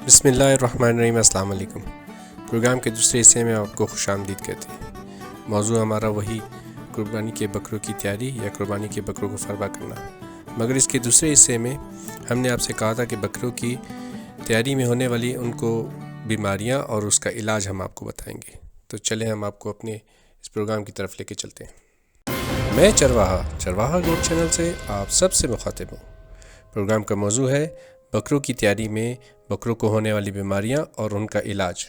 بسم اللہ الرحمن الرحیم۔ السلام علیکم۔ پروگرام کے دوسرے حصے میں آپ کو خوش آمدید کہتے ہیں۔ موضوع ہمارا وہی قربانی کے بکروں کی تیاری یا قربانی کے بکروں کو فربہ کرنا، مگر اس کے دوسرے حصے میں ہم نے آپ سے کہا تھا کہ بکروں کی تیاری میں ہونے والی ان کو بیماریاں اور اس کا علاج ہم آپ کو بتائیں گے۔ تو چلیں ہم آپ کو اپنے اس پروگرام کی طرف لے کے چلتے ہیں۔ میں چرواہا گوٹ چینل سے آپ سب سے مخاطب ہوں۔ پروگرام کا موضوع ہے بکروں کی تیاری میں بکروں کو ہونے والی بیماریاں اور ان کا علاج۔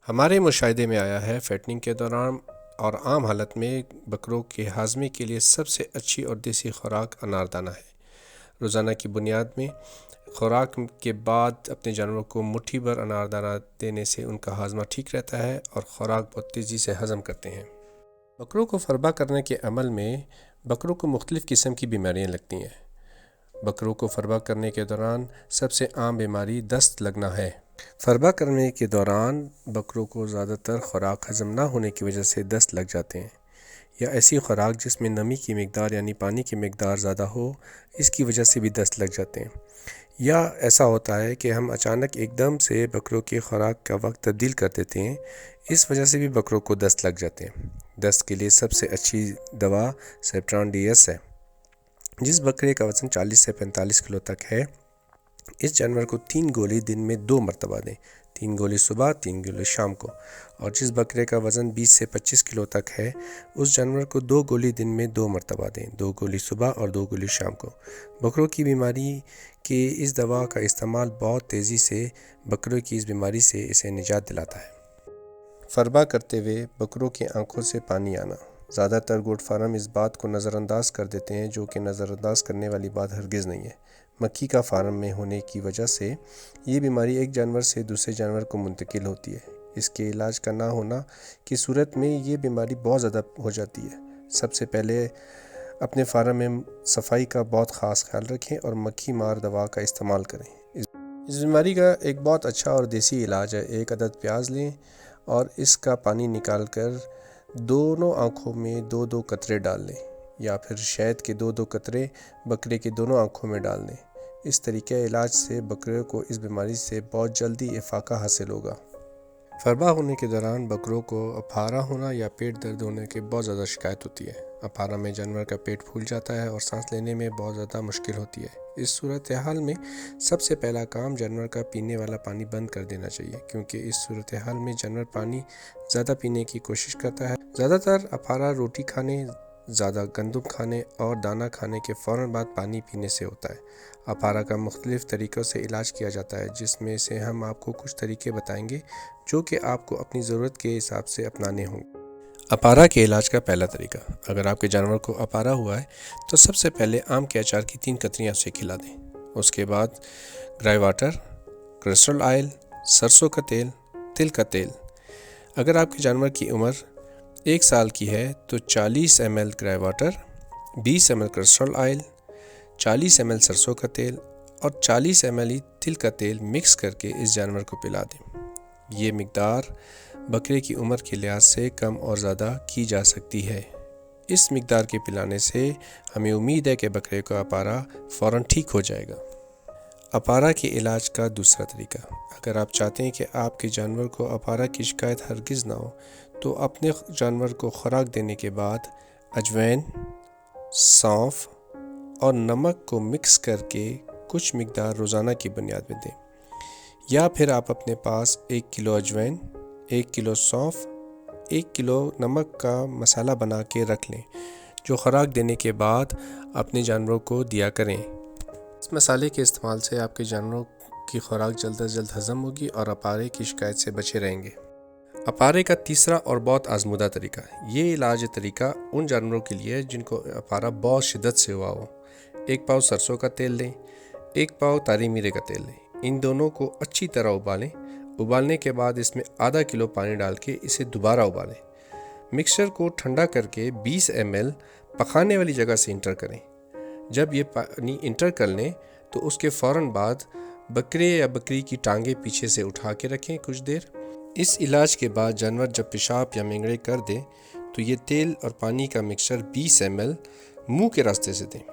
ہمارے مشاہدے میں آیا ہے فیٹننگ کے دوران اور عام حالت میں بکروں کے ہاضمے کے لیے سب سے اچھی اور دیسی خوراک اناردانہ ہے۔ روزانہ کی بنیاد میں خوراک کے بعد اپنے جانوروں کو مٹھی بھر اناردانہ دینے سے ان کا ہاضمہ ٹھیک رہتا ہے اور خوراک بہت تیزی سے ہضم کرتے ہیں۔ بکروں کو فربہ کرنے کے عمل میں بکروں کو مختلف قسم کی بیماریاں لگتی ہیں۔ بکروں کو فربہ کرنے کے دوران سب سے عام بیماری دست لگنا ہے۔ فربہ کرنے کے دوران بکروں کو زیادہ تر خوراک ہضم نہ ہونے کی وجہ سے دست لگ جاتے ہیں، یا ایسی خوراک جس میں نمی کی مقدار یعنی پانی کی مقدار زیادہ ہو، اس کی وجہ سے بھی دست لگ جاتے ہیں۔ یا ایسا ہوتا ہے کہ ہم اچانک ایک دم سے بکروں کی خوراک کا وقت تبدیل کر دیتے ہیں، اس وجہ سے بھی بکروں کو دست لگ جاتے ہیں۔ دست کے لیے سب سے اچھی دوا سیپٹران ڈی ایس ہے۔ جس بکرے کا وزن 40 سے 45 کلو تک ہے، اس جانور کو 3 گولی دن میں 2 مرتبہ دیں، 3 گولی صبح 3 گولی شام کو۔ اور جس بکرے کا وزن 20 سے 25 کلو تک ہے، اس جانور کو 2 گولی دن میں 2 مرتبہ دیں، 2 گولی صبح اور 2 گولی شام کو۔ بکروں کی بیماری کے اس دوا کا استعمال بہت تیزی سے بکروں کی اس بیماری سے اسے نجات دلاتا ہے۔ فربہ کرتے ہوئے بکروں کی آنکھوں سے پانی آنا۔ زیادہ تر گوٹ فارم اس بات کو نظر انداز کر دیتے ہیں، جو کہ نظر انداز کرنے والی بات ہرگز نہیں ہے۔ مکھی کا فارم میں ہونے کی وجہ سے یہ بیماری ایک جانور سے دوسرے جانور کو منتقل ہوتی ہے۔ اس کے علاج کا نہ ہونا کی صورت میں یہ بیماری بہت زیادہ ہو جاتی ہے۔ سب سے پہلے اپنے فارم میں صفائی کا بہت خاص خیال رکھیں اور مکھی مار دوا کا استعمال کریں۔ اس بیماری کا ایک بہت اچھا اور دیسی علاج ہے۔ 1 عدد پیاز لیں اور اس کا پانی نکال کر دونوں آنکھوں میں 2 قطرے ڈال لیں، یا پھر شہد کے 2 قطرے بکرے کی دونوں آنکھوں میں ڈال دیں۔ اس طریقہ علاج سے بکرے کو اس بیماری سے بہت جلدی افاقہ حاصل ہوگا۔ فربہ ہونے کے دوران بکروں کو اپارہ ہونا یا پیٹ درد ہونے کی بہت زیادہ شکایت ہوتی ہے۔ اپارہ میں جانور کا پیٹ پھول جاتا ہے اور سانس لینے میں بہت زیادہ مشکل ہوتی ہے۔ اس صورتحال میں سب سے پہلا کام جانور کا پینے والا پانی بند کر دینا چاہیے، کیونکہ اس صورتحال میں جانور پانی زیادہ پینے کی کوشش کرتا ہے۔ زیادہ تر اپارہ روٹی کھانے، زیادہ گندم کھانے اور دانہ کھانے کے فوراً بعد پانی پینے سے ہوتا ہے۔ اپارہ کا مختلف طریقوں سے علاج کیا جاتا ہے، جس میں سے ہم آپ کو کچھ طریقے بتائیں گے جو کہ آپ کو اپنی ضرورت کے حساب سے اپنانے ہوں گے۔ اپارہ کے علاج کا پہلا طریقہ: اگر آپ کے جانور کو اپارہ ہوا ہے تو سب سے پہلے آم کے اچار کی 3 کتریاں اسے کھلا دیں۔ اس کے بعد گرائی واٹر، کیسٹر آئل، سرسوں کا تیل، تل کا تیل۔ اگر آپ کے جانور کی عمر 1 سال کی ہے تو 40 ml gripe water, 20 ml castor oil, 40 ml سرسوں کا تیل اور 40 ml تل کا تیل مکس کر کے اس جانور کو پلا دیں۔ یہ مقدار بکرے کی عمر کے لحاظ سے کم اور زیادہ کی جا سکتی ہے۔ اس مقدار کے پلانے سے ہمیں امید ہے کہ بکرے کا اپارہ فوراً ٹھیک ہو جائے گا۔ اپارہ کے علاج کا دوسرا طریقہ: اگر آپ چاہتے ہیں کہ آپ کے جانور کو اپارہ کی شکایت ہرگز نہ ہو تو اپنے جانور کو خوراک دینے کے بعد اجوائن، سونف اور نمک کو مکس کر کے کچھ مقدار روزانہ کی بنیاد میں دیں، یا پھر آپ اپنے پاس 1 کلو اجوائن، 1 کلو سونف، 1 کلو نمک کا مسالہ بنا کے رکھ لیں، جو خوراک دینے کے بعد اپنے جانوروں کو دیا کریں۔ اس مسالے کے استعمال سے آپ کے جانوروں کی خوراک جلد از جلد ہضم ہوگی اور اپارے کی شکایت سے بچے رہیں گے۔ اپارے کا تیسرا اور بہت آزمودہ طریقہ: یہ علاج طریقہ ان جانوروں کے لیے جن کو اپارہ بہت شدت سے ہوا ہو۔ 1 پاؤ سرسوں کا تیل لیں، 1 پاؤ تاری میرے کا تیل لیں۔ ان دونوں کو اچھی طرح ابالیں۔ ابالنے کے بعد اس میں آدھا کلو پانی ڈال کے اسے دوبارہ ابالیں۔ مکسچر کو ٹھنڈا کر کے 20 ml پکانے والی جگہ سے انٹر کریں۔ جب یہ پانی انٹر کر لیں تو اس کے فوراً بعد بکرے یا بکری کی ٹانگیں پیچھے سے اٹھا کے رکھیں کچھ دیر۔ اس علاج کے بعد جانور جب پیشاب یا مینگڑے کر دیں تو یہ تیل اور پانی کا مکسچر 20 ml منہ کے راستے سے دیں۔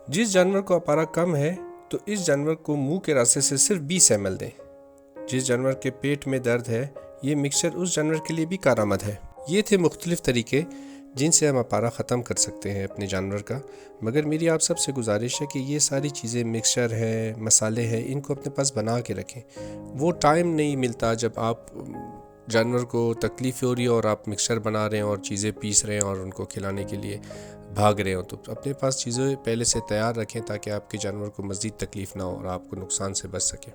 جس جانور کو اپارہ کم ہے تو اس جانور کو منہ کے راستے سے صرف 20 ml دیں۔ جس جانور کے پیٹ میں درد ہے یہ مکسچر اس جانور کے لیے بھی کارآمد ہے۔ یہ تھے مختلف طریقے جن سے ہم اپارہ ختم کر سکتے ہیں اپنے جانور کا، مگر میری آپ سب سے گزارش ہے کہ یہ ساری چیزیں مکسچر ہے، مسالے ہیں، ان کو اپنے پاس بنا کے رکھیں۔ وہ ٹائم نہیں ملتا جب آپ جانور کو تکلیف ہو رہی ہے اور آپ مکسچر بنا رہے ہیں اور چیزیں پیس رہے ہیں اور ان کو کھلانے کے لیے بھاگ رہے ہوں، تو اپنے پاس چیزیں پہلے سے تیار رکھیں تاکہ آپ کے جانور کو مزید تکلیف نہ ہو اور آپ کو نقصان سے بچ سکیں۔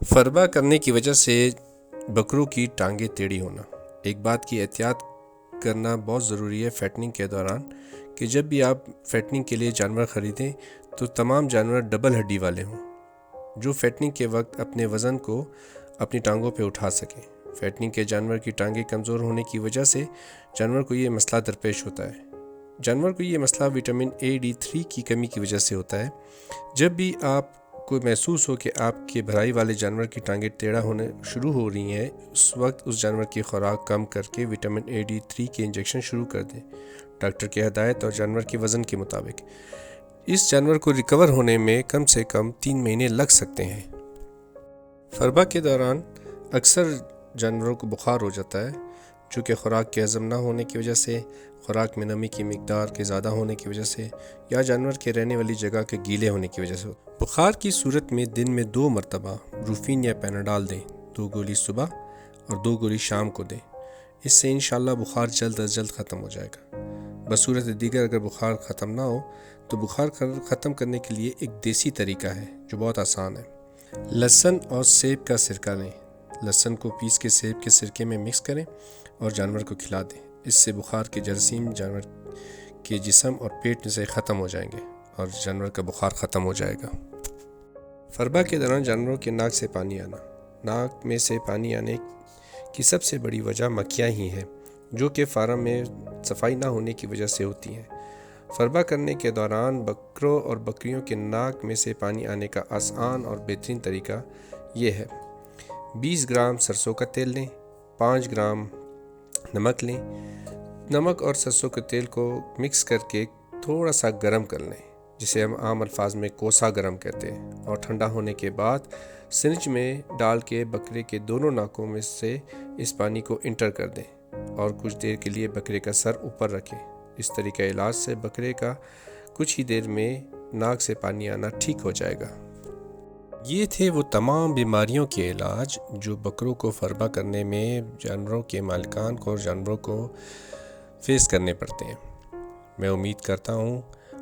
فربا کرنے کی وجہ سے بکروں کی ٹانگیں ٹیڑھی ہونا۔ ایک بات کی احتیاط کرنا بہت ضروری ہے فیٹننگ کے دوران، کہ جب بھی آپ فیٹننگ کے لیے جانور خریدیں تو تمام جانور ڈبل ہڈی والے ہوں، جو فیٹننگ کے وقت اپنے وزن کو اپنی ٹانگوں پہ اٹھا سکیں۔ فیٹننگ کے جانور کی ٹانگیں کمزور ہونے کی وجہ سے جانور کو یہ مسئلہ درپیش ہوتا ہے۔ جانور کو یہ مسئلہ وٹامن AD3 کی کمی کی وجہ سے ہوتا ہے۔ جب بھی آپ کو محسوس ہو کہ آپ کے بھرائی والے جانور کی ٹانگیں ٹیڑھا ہونے شروع ہو رہی ہیں، اس وقت اس جانور کی خوراک کم کر کے وٹامن AD3 کے انجیکشن شروع کر دیں، ڈاکٹر کی ہدایت اور جانور کے وزن کے مطابق۔ اس جانور کو ریکور ہونے میں کم سے کم 3 مہینے لگ سکتے ہیں۔ فربا کے دوران اکثر جانوروں کو بخار ہو جاتا ہے، جو کہ خوراک کے ہضم نہ ہونے کی وجہ سے، خوراک میں نمی کی مقدار کے زیادہ ہونے کی وجہ سے، یا جانور کے رہنے والی جگہ کے گیلے ہونے کی وجہ سے ہوتا ہے۔ بخار کی صورت میں دن میں 2 مرتبہ بروفین یا پیناڈال دیں، 2 گولی صبح اور 2 گولی شام کو دیں۔ اس سے انشاءاللہ بخار جلد از جلد ختم ہو جائے گا۔ بصورت دیگر اگر بخار ختم نہ ہو تو بخار ختم کرنے کے لیے ایک دیسی طریقہ ہے جو بہت آسان ہے۔ لہسن اور سیب کا سرکہ لیں، لہسن کو پیس کے سیب کے سرکے میں مکس کریں اور جانور کو کھلا دیں۔ اس سے بخار کے جراثیم جانور کے جسم اور پیٹ سے ختم ہو جائیں گے اور جانور کا بخار ختم ہو جائے گا۔ فربا کے دوران جانوروں کے ناک سے پانی آنا۔ ناک میں سے پانی آنے کی سب سے بڑی وجہ مکھیاں ہی ہیں، جو کہ فارم میں صفائی نہ ہونے کی وجہ سے ہوتی ہیں۔ فربا کرنے کے دوران بکروں اور بکریوں کے ناک میں سے پانی آنے کا آسان اور بہترین طریقہ یہ ہے: 20 گرام سرسوں کا تیل لیں، 5 گرام نمک لیں۔ نمک اور سرسوں کے تیل کو مکس کر کے تھوڑا سا گرم کر لیں، جسے ہم عام الفاظ میں کوسا گرم کہتے ہیں، اور ٹھنڈا ہونے کے بعد سرنج میں ڈال کے بکرے کے دونوں ناکوں میں سے اس پانی کو انٹر کر دیں اور کچھ دیر کے لیے بکرے کا سر اوپر رکھیں۔ اس طریقہ علاج سے بکرے کا کچھ ہی دیر میں ناک سے پانی آنا ٹھیک ہو جائے گا۔ یہ تھے وہ تمام بیماریوں کے علاج جو بکروں کو فربا کرنے میں جانوروں کے مالکان کو اور جانوروں کو فیس کرنے پڑتے ہیں۔ میں امید کرتا ہوں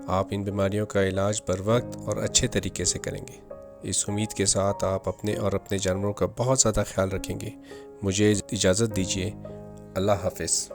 آپ ان بیماریوں کا علاج بر وقت اور اچھے طریقے سے کریں گے۔ اس امید کے ساتھ آپ اپنے اور اپنے جانوروں کا بہت زیادہ خیال رکھیں گے۔ مجھے اجازت دیجیے۔ اللہ حافظ۔